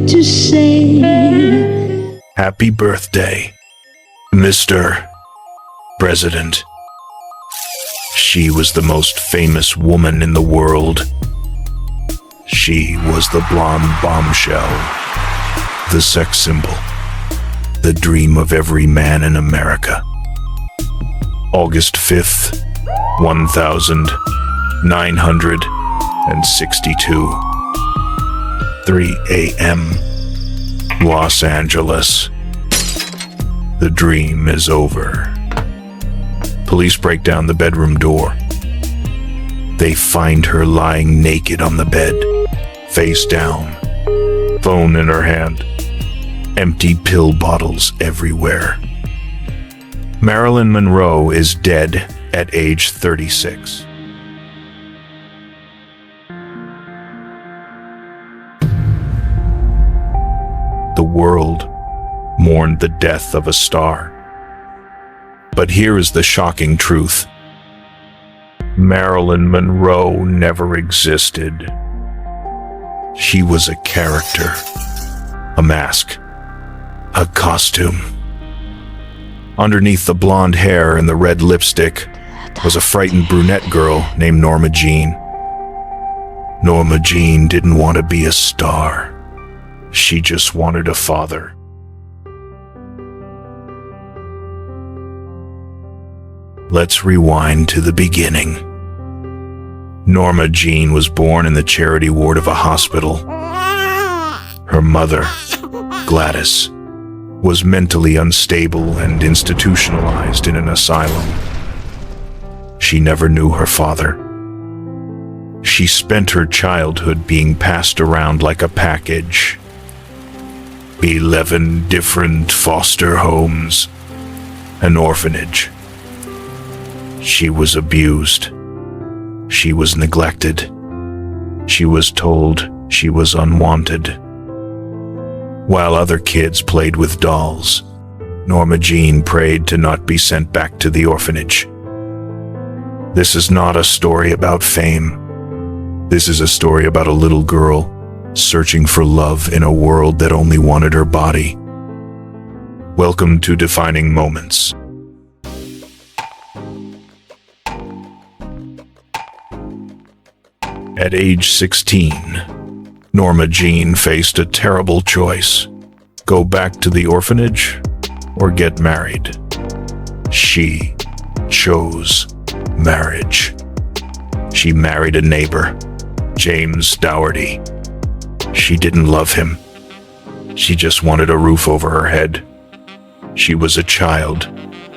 had to say. Happy birthday, Mr. President. She was the most famous woman in the world. She was the blonde bombshell, the sex symbol, the dream of every man in America. August 5th, 1962, 3 a.m., Los Angeles. The dream is over. Police break down the bedroom door. They find her lying naked on the bed, face down, phone in her hand, empty pill bottles everywhere. Marilyn Monroe is dead at age 36. The world mourned the death of a star. But here is the shocking truth. Marilyn Monroe never existed. She was a character, a mask, a costume. Underneath the blonde hair and the red lipstick was a frightened brunette girl named Norma Jeane. Norma Jeane didn't want to be a star. She just wanted a father. Let's rewind to the beginning. Norma Jeane was born in the charity ward of a hospital. Her mother, Gladys, was mentally unstable and institutionalized in an asylum. She never knew her father. She spent her childhood being passed around like a package. 11 different foster homes, an orphanage. She was abused. She was neglected. She was told she was unwanted. While other kids played with dolls, Norma Jeane prayed to not be sent back to the orphanage. This is not a story about fame. This is a story about a little girl searching for love in a world that only wanted her body. Welcome to Defining Moments. At age 16, Norma Jeane faced a terrible choice: go back to the orphanage or get married. She chose marriage. She married a neighbor, James Dougherty. She didn't love him. She just wanted a roof over her head. She was a child,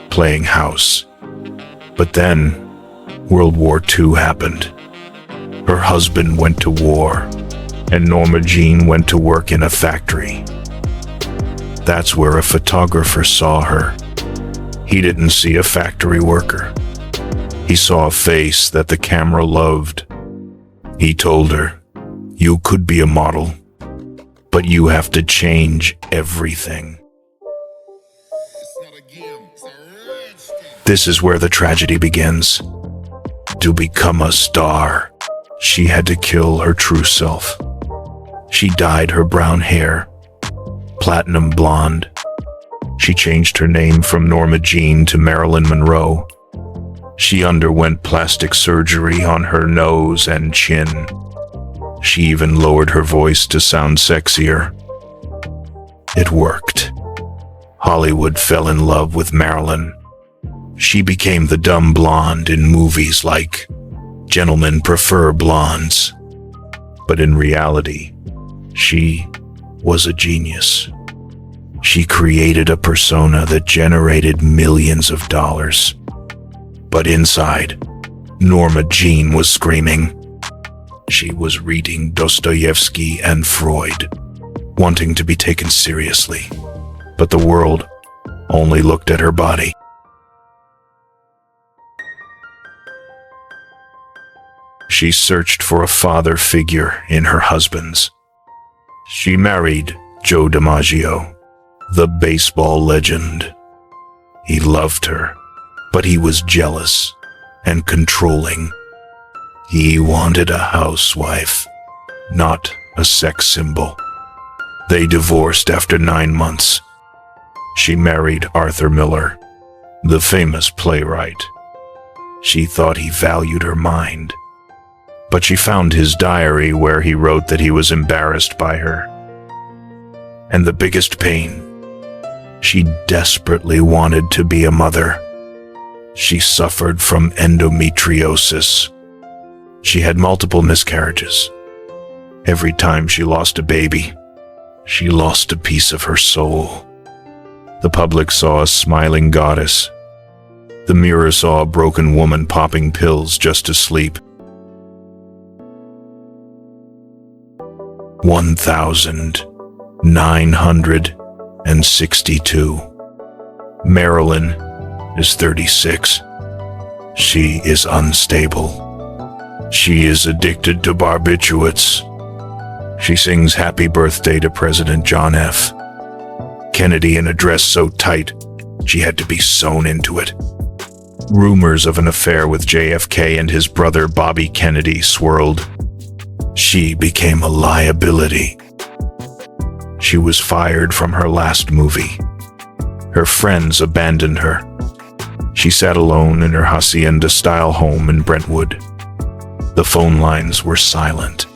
playing house. But then, World War II happened. Her husband went to war, and Norma Jeane went to work in a factory. That's where a photographer saw her. He didn't see a factory worker. He saw a face that the camera loved. He told her, "You could be a model, but you have to change everything." This is where the tragedy begins. To become a star, she had to kill her true self. She dyed her brown hair platinum blonde. She changed her name from Norma Jeane to Marilyn Monroe. She underwent plastic surgery on her nose and chin. She even lowered her voice to sound sexier. It worked. Hollywood fell in love with Marilyn. She became the dumb blonde in movies like Gentlemen Prefer Blondes. But in reality, she was a genius. She created a persona that generated millions of dollars. But inside, Norma Jeane was screaming. She was reading Dostoevsky and Freud, wanting to be taken seriously. But the world only looked at her body. She searched for a father figure in her husbands. She married Joe DiMaggio, the baseball legend. He loved her, but he was jealous and controlling. He wanted a housewife, not a sex symbol. They divorced after 9 months. She married Arthur Miller, the famous playwright. She thought he valued her mind, but she found his diary where he wrote that he was embarrassed by her. And the biggest pain, she desperately wanted to be a mother. She suffered from endometriosis. She had multiple miscarriages. Every time she lost a baby, she lost a piece of her soul. The public saw a smiling goddess. The mirror saw a broken woman popping pills just to sleep. 1962. Marilyn is 36. She is unstable. She is addicted to barbiturates. She sings Happy Birthday to President John F. Kennedy in a dress so tight, she had to be sewn into it. Rumors of an affair with JFK and his brother Bobby Kennedy swirled. She became a liability. She was fired from her last movie. Her friends abandoned her. She sat alone in her hacienda-style home in Brentwood. The phone lines were silent.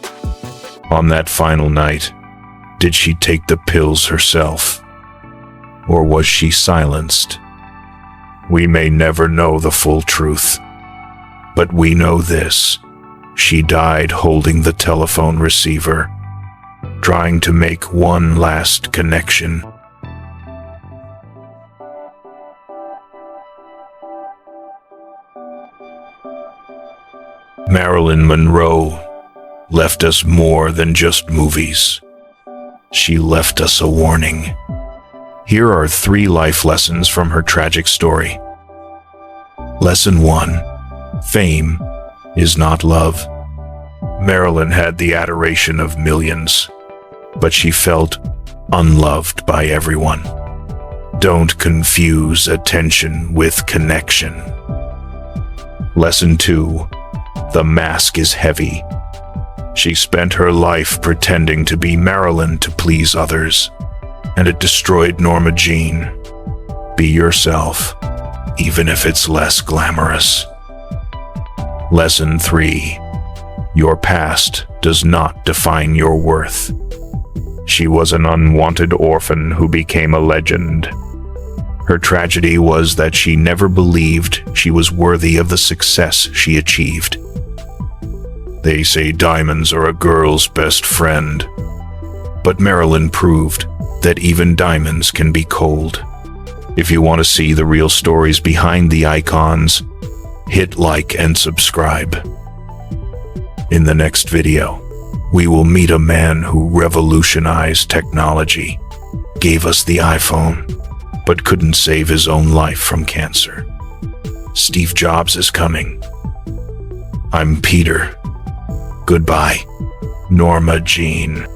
On that final night, did she take the pills herself? Or was she silenced? We may never know the full truth, but we know this. She died holding the telephone receiver, trying to make one last connection. Marilyn Monroe left us more than just movies. She left us a warning. Here are 3 life lessons from her tragic story. Lesson 1. Fame is not love. Marilyn had the adoration of millions, but she felt unloved by everyone. Don't confuse attention with connection. Lesson 2. The mask is heavy. She spent her life pretending to be Marilyn to please others, and it destroyed Norma Jeane. Be yourself, even if it's less glamorous. Lesson 3. Your past does not define your worth. She was an unwanted orphan who became a legend. Her tragedy was that she never believed she was worthy of the success she achieved. They say diamonds are a girl's best friend, but Marilyn proved that even diamonds can be cold. If you want to see the real stories behind the icons, hit like and subscribe. In the next video, we will meet a man who revolutionized technology, gave us the iPhone, but couldn't save his own life from cancer. Steve Jobs is coming. I'm Peter. Goodbye, Norma Jeane.